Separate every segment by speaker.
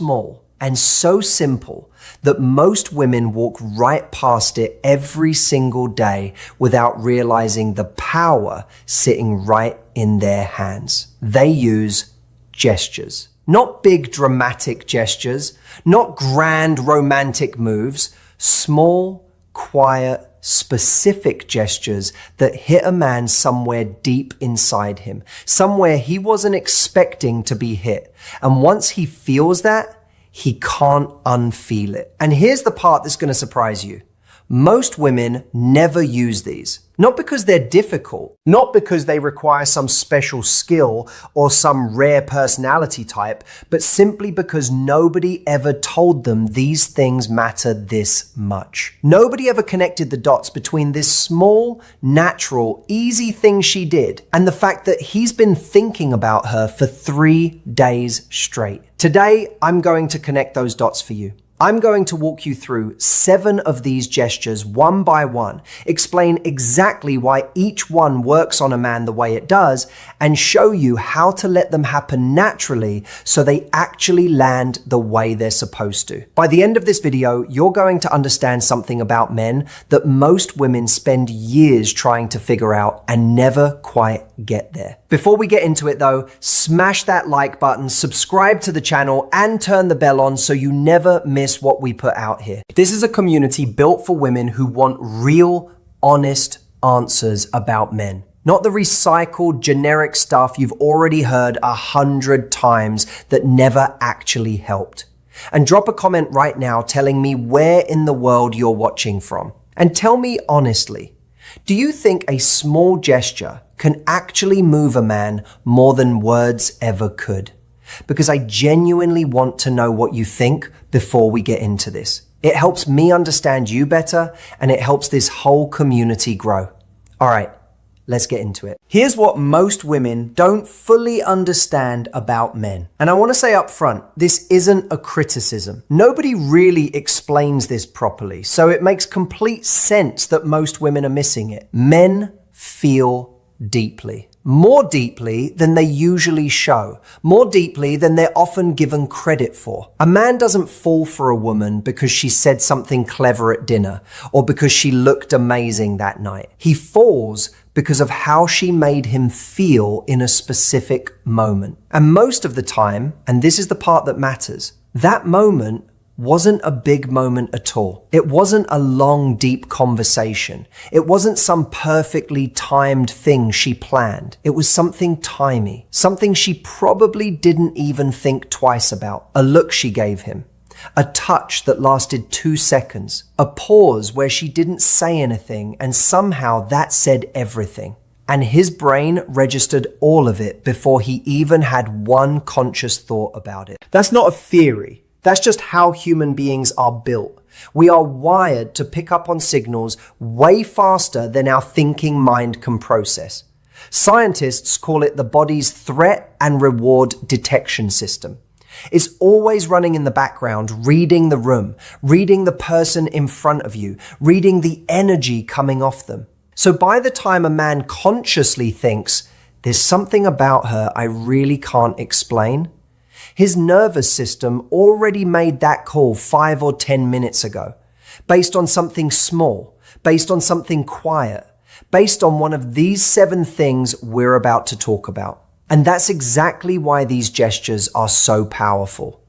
Speaker 1: small and so simple that most women walk right past it every single day without realizing the power sitting right in their hands. They use gestures. Not big dramatic gestures, not grand romantic moves, small, quiet, specific gestures that hit a man somewhere deep inside him, somewhere he wasn't expecting to be hit. And once he feels that, he can't unfeel it. And here's the part that's going to surprise you. Most women never use these. Not because they're difficult, not because they require some special skill or some rare personality type, but simply because nobody ever told them these things matter this much. Nobody ever connected the dots between this small, natural, easy thing she did and the fact that he's been thinking about her for 3 days straight. Today, I'm going to connect those dots for you. I'm going to walk you through 7 of these gestures one by one, explain exactly why each one works on a man the way it does, and show you how to let them happen naturally so they actually land the way they're supposed to. By the end of this video, you're going to understand something about men that most women spend years trying to figure out and never quite get there. Before we get into it though, smash that like button, subscribe to the channel, and turn the bell on so you never miss what we put out here. This is a community built for women who want real, honest answers about men. Not the recycled, generic stuff you've already heard 100 times that never actually helped. And drop a comment right now telling me where in the world you're watching from. And tell me honestly, do you think a small gesture can actually move a man more than words ever could? Because I genuinely want to know what you think before we get into this. It helps me understand you better, and it helps this whole community grow. All right, let's get into it. Here's what most women don't fully understand about men. And I want to say up front, this isn't a criticism. Nobody really explains this properly, so it makes complete sense that most women are missing it. Men feel deeply. More deeply than they usually show, more deeply than they're often given credit for. A man doesn't fall for a woman because she said something clever at dinner or because she looked amazing that night. He falls because of how she made him feel in a specific moment. And most of the time, and this is the part that matters, that moment wasn't a big moment at all. It wasn't a long, deep conversation. It wasn't some perfectly timed thing she planned. It was something timey, something she probably didn't even think twice about. A look she gave him, a touch that lasted 2 seconds, a pause where she didn't say anything and somehow that said everything. And his brain registered all of it before he even had one conscious thought about it. That's not a theory. That's just how human beings are built. We are wired to pick up on signals way faster than our thinking mind can process. Scientists call it the body's threat and reward detection system. It's always running in the background, reading the room, reading the person in front of you, reading the energy coming off them. So by the time a man consciously thinks, there's something about her I really can't explain, his nervous system already made that call 5 or 10 minutes ago, based on something small, based on something quiet, based on one of these 7 things we're about to talk about. And that's exactly why these gestures are so powerful.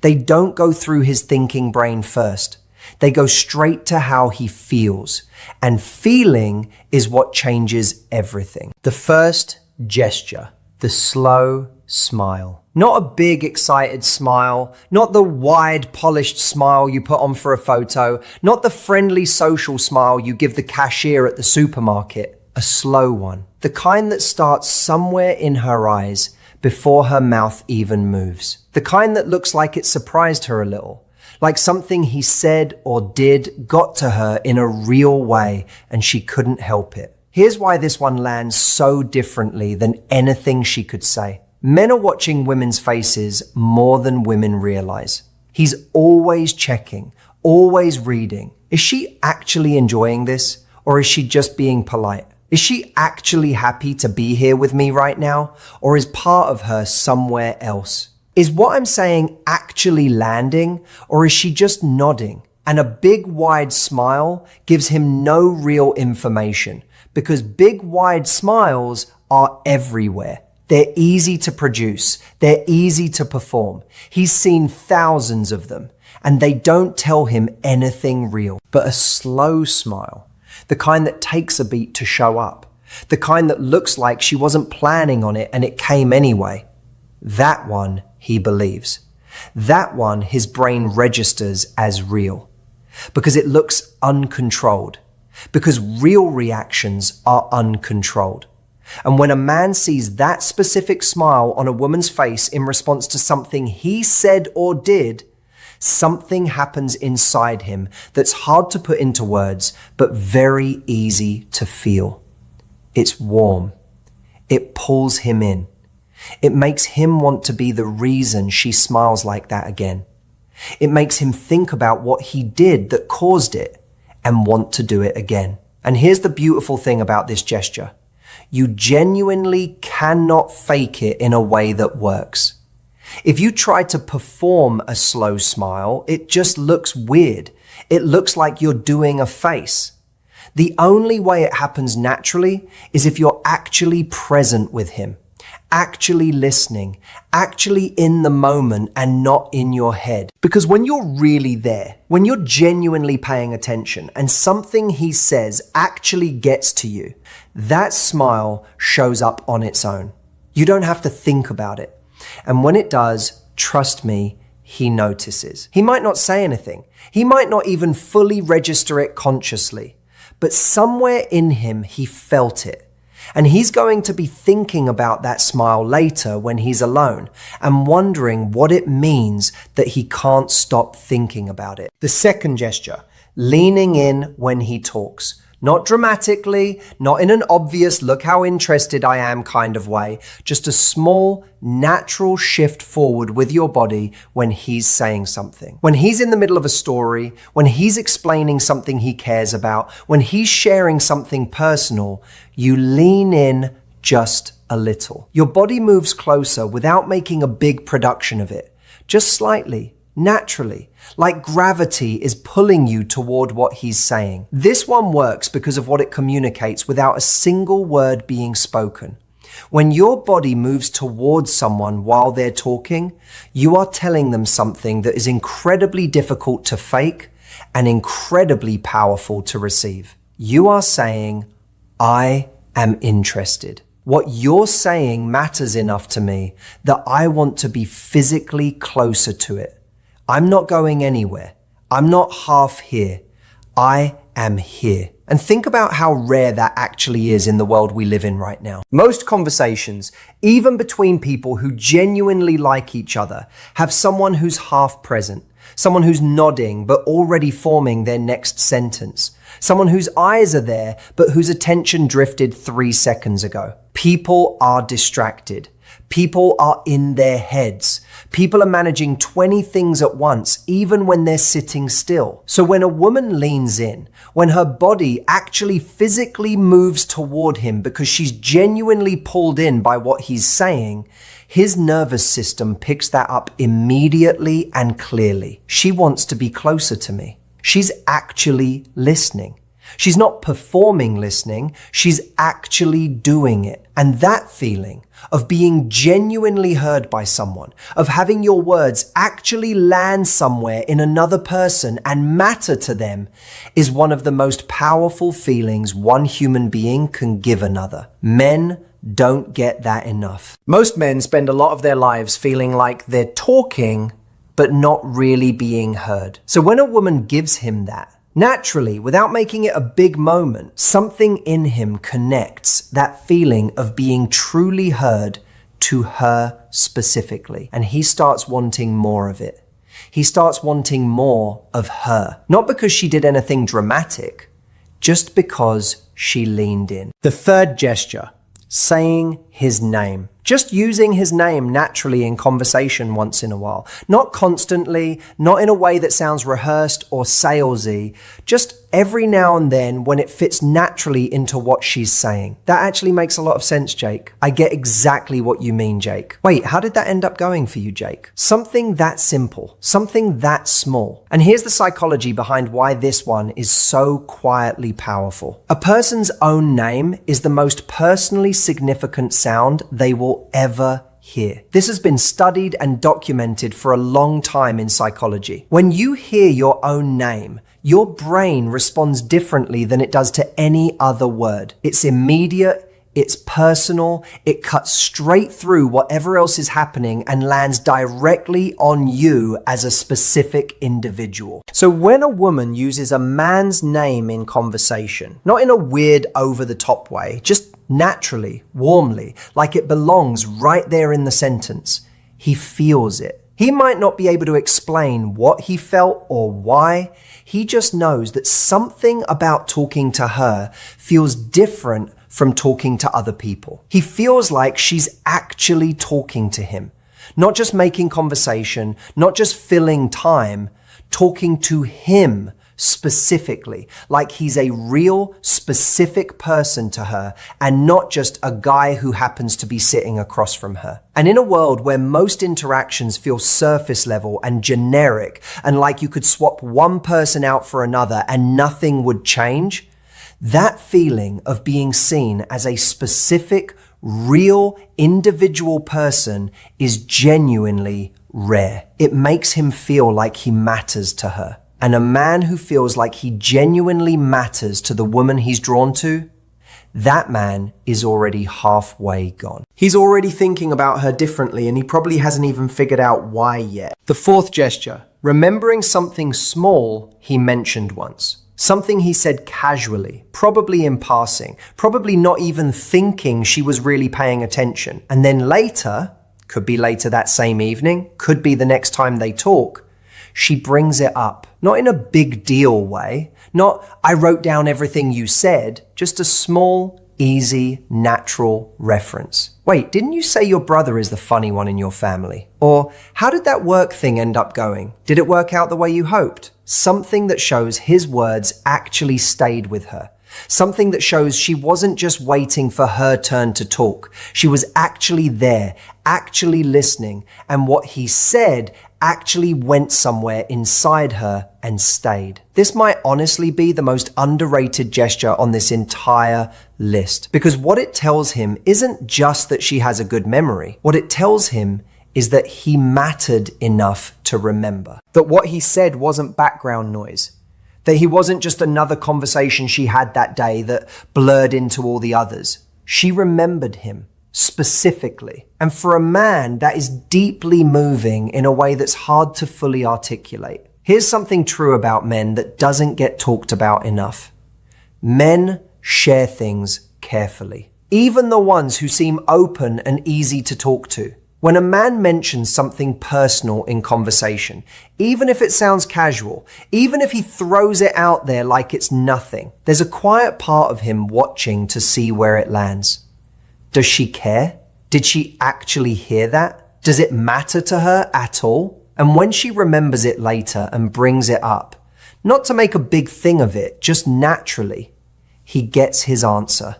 Speaker 1: They don't go through his thinking brain first. They go straight to how he feels. And feeling is what changes everything. The first gesture, the slow smile. Not a big, excited smile, not the wide, polished smile you put on for a photo, not the friendly social smile you give the cashier at the supermarket. A slow one. The kind that starts somewhere in her eyes before her mouth even moves. The kind that looks like it surprised her a little. Like something he said or did got to her in a real way and she couldn't help it. Here's why this one lands so differently than anything she could say. Men are watching women's faces more than women realize. He's always checking, always reading. Is she actually enjoying this, or is she just being polite? Is she actually happy to be here with me right now, or is part of her somewhere else? Is what I'm saying actually landing, or is she just nodding? And a big wide smile gives him no real information, because big wide smiles are everywhere. They're easy to produce. They're easy to perform. He's seen thousands of them, and they don't tell him anything real. But a slow smile, the kind that takes a beat to show up, the kind that looks like she wasn't planning on it and it came anyway, that one he believes. That one his brain registers as real, because it looks uncontrolled, because real reactions are uncontrolled. And when a man sees that specific smile on a woman's face in response to something he said or did, something happens inside him that's hard to put into words, but very easy to feel. It's warm. It pulls him in. It makes him want to be the reason she smiles like that again. It makes him think about what he did that caused it and want to do it again. And here's the beautiful thing about this gesture. You genuinely cannot fake it in a way that works. If you try to perform a slow smile, it just looks weird. It looks like you're doing a face. The only way it happens naturally is if you're actually present with him, actually listening, actually in the moment and not in your head. Because when you're really there, when you're genuinely paying attention and something he says actually gets to you, that smile shows up on its own. You don't have to think about it. And when it does, trust me, he notices. He might not say anything. He might not even fully register it consciously. But somewhere in him, he felt it. And he's going to be thinking about that smile later when he's alone and wondering what it means that he can't stop thinking about it. The second gesture, leaning in when he talks. Not dramatically, not in an obvious look how interested I am kind of way, just a small, natural shift forward with your body when he's saying something. When he's in the middle of a story, when he's explaining something he cares about, when he's sharing something personal, you lean in just a little. Your body moves closer without making a big production of it, just slightly. Naturally, like gravity is pulling you toward what he's saying. This one works because of what it communicates without a single word being spoken. When your body moves towards someone while they're talking, you are telling them something that is incredibly difficult to fake and incredibly powerful to receive. You are saying, I am interested. What you're saying matters enough to me that I want to be physically closer to it. I'm not going anywhere. I'm not half here. I am here. And think about how rare that actually is in the world we live in right now. Most conversations, even between people who genuinely like each other, have someone who's half present, someone who's nodding but already forming their next sentence, someone whose eyes are there but whose attention drifted 3 seconds ago. People are distracted. People are in their heads. People are managing 20 things at once, even when they're sitting still. So when a woman leans in, when her body actually physically moves toward him because she's genuinely pulled in by what he's saying, his nervous system picks that up immediately and clearly. She wants to be closer to me. She's actually listening. She's not performing listening, she's actually doing it. And that feeling of being genuinely heard by someone, of having your words actually land somewhere in another person and matter to them, is one of the most powerful feelings one human being can give another. Men don't get that enough. Most men spend a lot of their lives feeling like they're talking, but not really being heard. So when a woman gives him that, naturally, without making it a big moment, something in him connects that feeling of being truly heard to her specifically. And he starts wanting more of it. He starts wanting more of her. Not because she did anything dramatic, just because she leaned in. The third gesture, saying his name. Just using his name naturally in conversation once in a while. Not constantly, not in a way that sounds rehearsed or salesy, just every now and then when it fits naturally into what she's saying. That actually makes a lot of sense, Jake. I get exactly what you mean, Jake. Wait, how did that end up going for you, Jake? Something that simple, something that small. And here's the psychology behind why this one is so quietly powerful. A person's own name is the most personally significant sound they will ever hear. This has been studied and documented for a long time in psychology. When you hear your own name, your brain responds differently than it does to any other word. It's immediate, it's personal, it cuts straight through whatever else is happening and lands directly on you as a specific individual. So when a woman uses a man's name in conversation, not in a weird over-the-top way, just naturally, warmly, like it belongs right there in the sentence, he feels it. He might not be able to explain what he felt or why. He just knows that something about talking to her feels different from talking to other people. He feels like she's actually talking to him, not just making conversation, not just filling time, talking to him specifically, like he's a real, specific person to her and not just a guy who happens to be sitting across from her. And in a world where most interactions feel surface level and generic and like you could swap one person out for another and nothing would change, that feeling of being seen as a specific, real, individual person is genuinely rare. It makes him feel like he matters to her. And a man who feels like he genuinely matters to the woman he's drawn to, that man is already halfway gone. He's already thinking about her differently and he probably hasn't even figured out why yet. The fourth gesture, remembering something small he mentioned once. Something he said casually, probably in passing, probably not even thinking she was really paying attention. And then later, could be later that same evening, could be the next time they talk, she brings it up. Not in a big deal way, not I wrote down everything you said, just a small, easy, natural reference. Wait, didn't you say your brother is the funny one in your family? Or how did that work thing end up going? Did it work out the way you hoped? Something that shows his words actually stayed with her. Something that shows she wasn't just waiting for her turn to talk. She was actually there, actually listening, and what he said actually went somewhere inside her and stayed. This might honestly be the most underrated gesture on this entire list, because what it tells him isn't just that she has a good memory. What it tells him is that he mattered enough to remember. That what he said wasn't background noise. That he wasn't just another conversation she had that day that blurred into all the others. She remembered him specifically. And for a man, that is deeply moving in a way that's hard to fully articulate. Here's something true about men that doesn't get talked about enough. Men share things carefully. Even the ones who seem open and easy to talk to. When a man mentions something personal in conversation, even if it sounds casual, even if he throws it out there like it's nothing, there's a quiet part of him watching to see where it lands. Does she care? Did she actually hear that? Does it matter to her at all? And when she remembers it later and brings it up, not to make a big thing of it, just naturally, he gets his answer.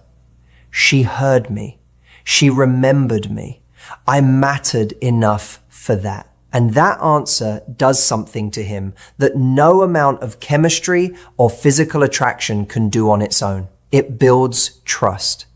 Speaker 1: She heard me. She remembered me. I mattered enough for that. And that answer does something to him that no amount of chemistry or physical attraction can do on its own. It builds trust.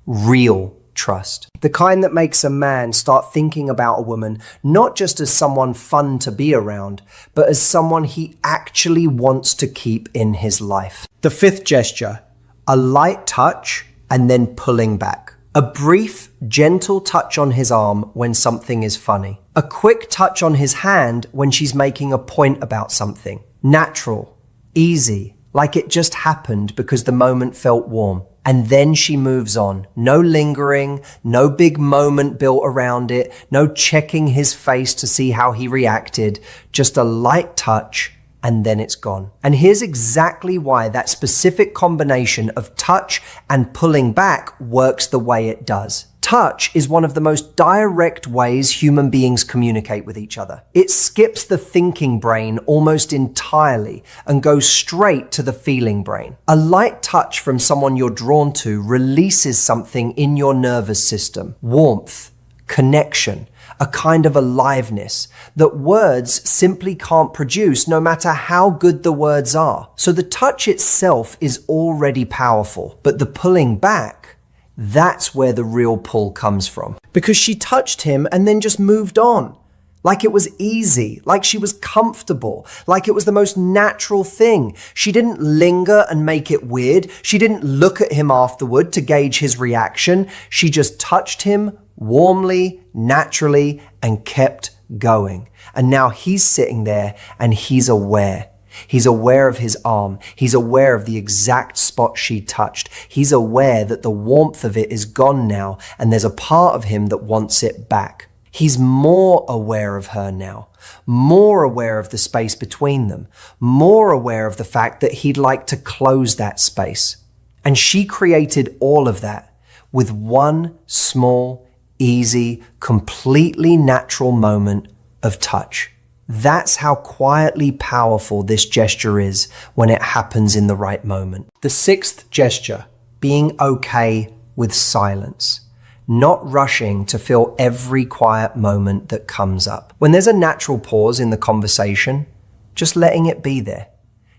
Speaker 1: Real trust. The kind that makes a man start thinking about a woman not just as someone fun to be around, but as someone he actually wants to keep in his life. The fifth gesture, a light touch and then pulling back. A brief, gentle touch on his arm when something is funny. A quick touch on his hand when she's making a point about something. Natural, easy, like it just happened because the moment felt warm. And then she moves on. No lingering, no big moment built around it, no checking his face to see how he reacted, just a light touch and then it's gone. And here's exactly why that specific combination of touch and pulling back works the way it does. Touch is one of the most direct ways human beings communicate with each other. It skips the thinking brain almost entirely and goes straight to the feeling brain. A light touch from someone you're drawn to releases something in your nervous system: warmth, connection, a kind of aliveness that words simply can't produce, no matter how good the words are. So the touch itself is already powerful, but the pulling back, that's where the real pull comes from. Because she touched him and then just moved on. Like it was easy, like she was comfortable, like it was the most natural thing. She didn't linger and make it weird. She didn't look at him afterward to gauge his reaction. She just touched him warmly, naturally, and kept going. And now he's sitting there and he's aware. He's aware of his arm. He's aware of the exact spot she touched. He's aware that the warmth of it is gone now, and there's a part of him that wants it back. He's more aware of her now, more aware of the space between them, more aware of the fact that he'd like to close that space. And she created all of that with one small, easy, completely natural moment of touch. That's how quietly powerful this gesture is when it happens in the right moment. The sixth gesture, being okay with silence. Not rushing to fill every quiet moment that comes up. When there's a natural pause in the conversation, just letting it be there.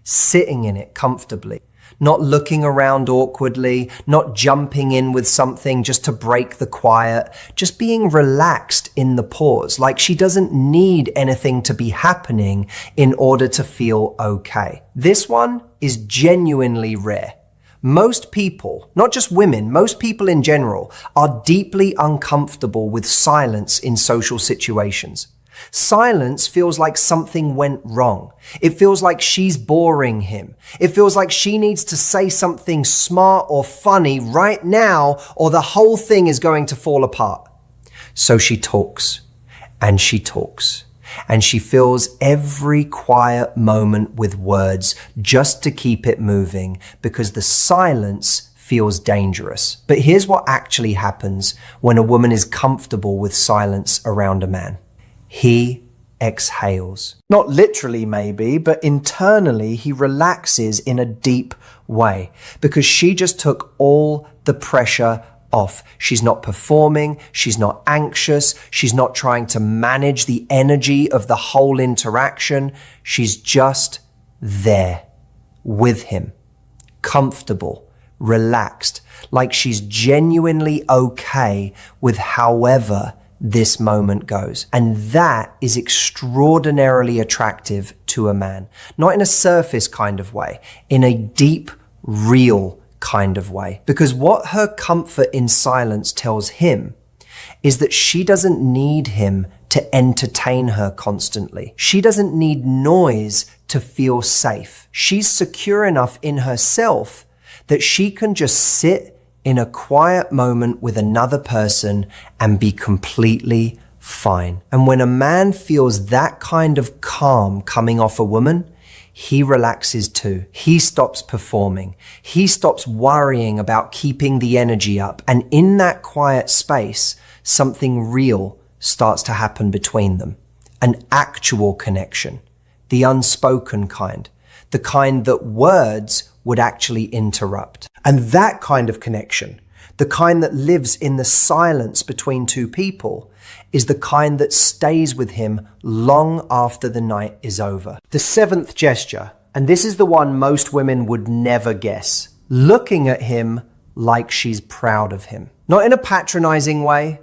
Speaker 1: Sitting in it comfortably. Not looking around awkwardly, not jumping in with something just to break the quiet, just being relaxed in the pause, like she doesn't need anything to be happening in order to feel okay. This one is genuinely rare. Most people, not just women, most people in general, are deeply uncomfortable with silence in social situations. Silence feels like something went wrong. It feels like she's boring him. It feels like she needs to say something smart or funny right now, or the whole thing is going to fall apart. So she talks, and she talks, and she fills every quiet moment with words just to keep it moving, because the silence feels dangerous. But here's what actually happens when a woman is comfortable with silence around a man. He exhales. Not literally maybe, but internally he relaxes in a deep way because she just took all the pressure off. She's not performing. She's not anxious. She's not trying to manage the energy of the whole interaction. She's just there with him, comfortable, relaxed, like she's genuinely okay with however this moment goes. And that is extraordinarily attractive to a man. Not in a surface kind of way, in a deep, real kind of way. Because what her comfort in silence tells him is that she doesn't need him to entertain her constantly. She doesn't need noise to feel safe. She's secure enough in herself that she can just sit in a quiet moment with another person and be completely fine. And when a man feels that kind of calm coming off a woman, he relaxes too. He stops performing. He stops worrying about keeping the energy up. And in that quiet space, something real starts to happen between them. An actual connection, the unspoken kind, the kind that words would actually interrupt. And that kind of connection, the kind that lives in the silence between two people, is the kind that stays with him long after the night is over. The seventh gesture, and this is the one most women would never guess, looking at him like she's proud of him. Not in a patronizing way,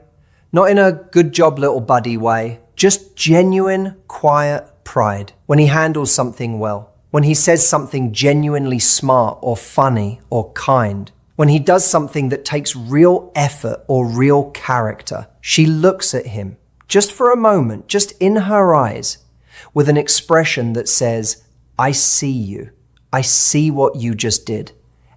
Speaker 1: not in a good job little buddy way, just genuine, quiet pride when he handles something well. When he says something genuinely smart or funny or kind, when he does something that takes real effort or real character, she looks at him just for a moment, just in her eyes, with an expression that says, I see you. I see what you just did,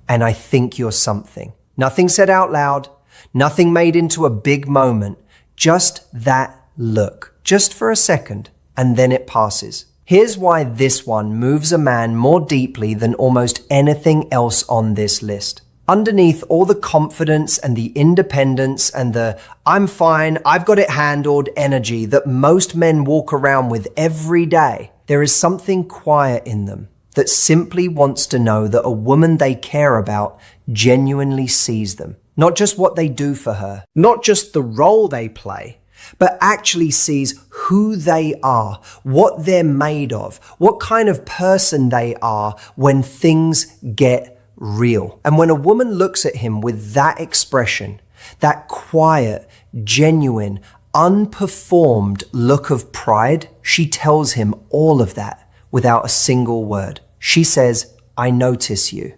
Speaker 1: and I think you're something. Nothing said out loud, nothing made into a big moment, just that look, just for a second, and then it passes. Here's why this one moves a man more deeply than almost anything else on this list. Underneath all the confidence and the independence and the "I'm fine, I've got it handled" energy that most men walk around with every day, there is something quiet in them that simply wants to know that a woman they care about genuinely sees them. Not just what they do for her, not just the role they play, but actually sees who they are, what they're made of, what kind of person they are when things get real. And when a woman looks at him with that expression, that quiet, genuine, unperformed look of pride, she tells him all of that without a single word. She says, "I notice you.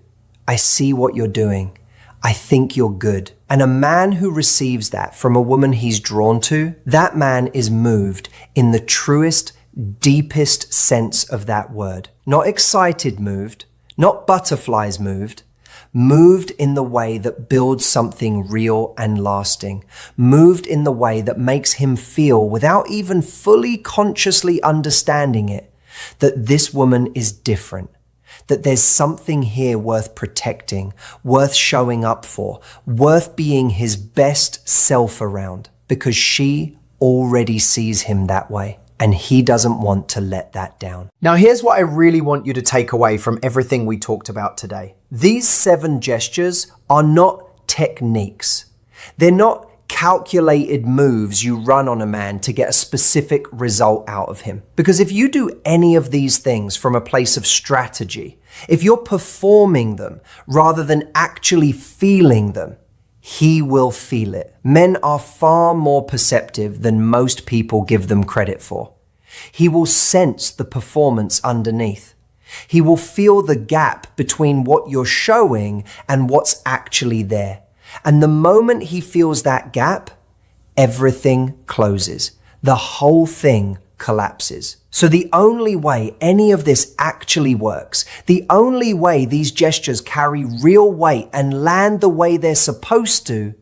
Speaker 1: I see what you're doing. I think you're good." And a man who receives that from a woman he's drawn to, that man is moved in the truest, deepest sense of that word. Not excited moved, not butterflies moved, moved in the way that builds something real and lasting, moved in the way that makes him feel, without even fully consciously understanding it, that this woman is different, that there's something here worth protecting, worth showing up for, worth being his best self around, because she already sees him that way. And he doesn't want to let that down. Now, here's what I really want you to take away from everything we talked about today. These 7 gestures are not techniques. They're not calculated moves you run on a man to get a specific result out of him. Because if you do any of these things from a place of strategy, if you're performing them rather than actually feeling them, he will feel it. Men are far more perceptive than most people give them credit for. He will sense the performance underneath. He will feel the gap between what you're showing and what's actually there. And the moment he feels that gap, everything closes. The whole thing collapses. So the only way any of this actually works, the only way these gestures carry real weight and land the way they're supposed to,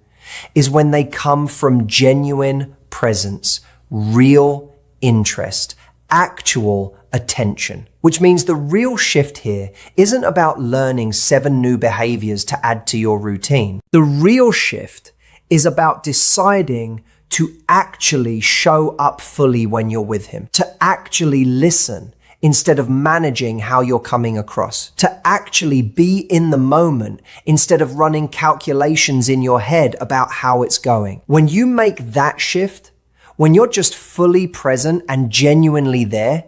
Speaker 1: is when they come from genuine presence, real interest, actual attention. Which means the real shift here isn't about learning 7 new behaviors to add to your routine. The real shift is about deciding to actually show up fully when you're with him, to actually listen instead of managing how you're coming across, to actually be in the moment instead of running calculations in your head about how it's going. When you make that shift, when you're just fully present and genuinely there,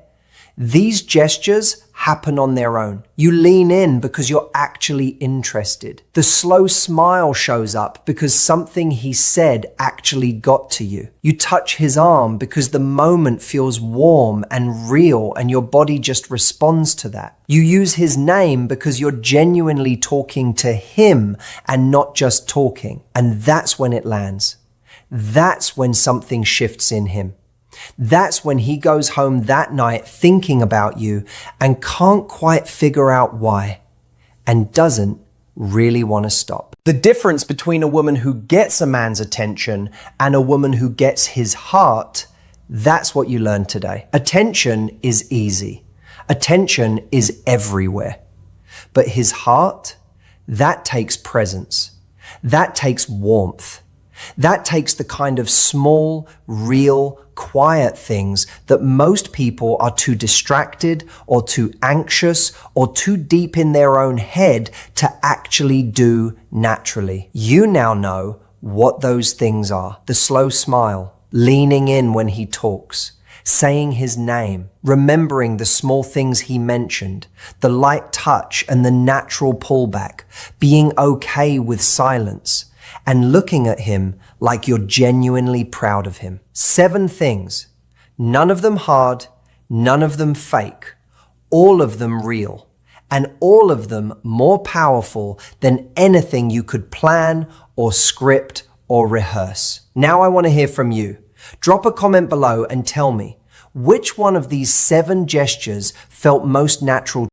Speaker 1: these gestures happen on their own. You lean in because you're actually interested. The slow smile shows up because something he said actually got to you. You touch his arm because the moment feels warm and real and your body just responds to that. You use his name because you're genuinely talking to him and not just talking. And that's when it lands. That's when something shifts in him. That's when he goes home that night thinking about you and can't quite figure out why and doesn't really want to stop. The difference between a woman who gets a man's attention and a woman who gets his heart, that's what you learned today. Attention is easy. Attention is everywhere. But his heart, that takes presence. That takes warmth. That takes the kind of small, real, quiet things that most people are too distracted or too anxious or too deep in their own head to actually do naturally. You now know what those things are. The slow smile, leaning in when he talks, saying his name, remembering the small things he mentioned, the light touch and the natural pullback, being okay with silence, and looking at him like you're genuinely proud of him. 7 things, none of them hard, none of them fake, all of them real, and all of them more powerful than anything you could plan or script or rehearse. Now I want to hear from you. Drop a comment below and tell me, which one of these 7 gestures felt most natural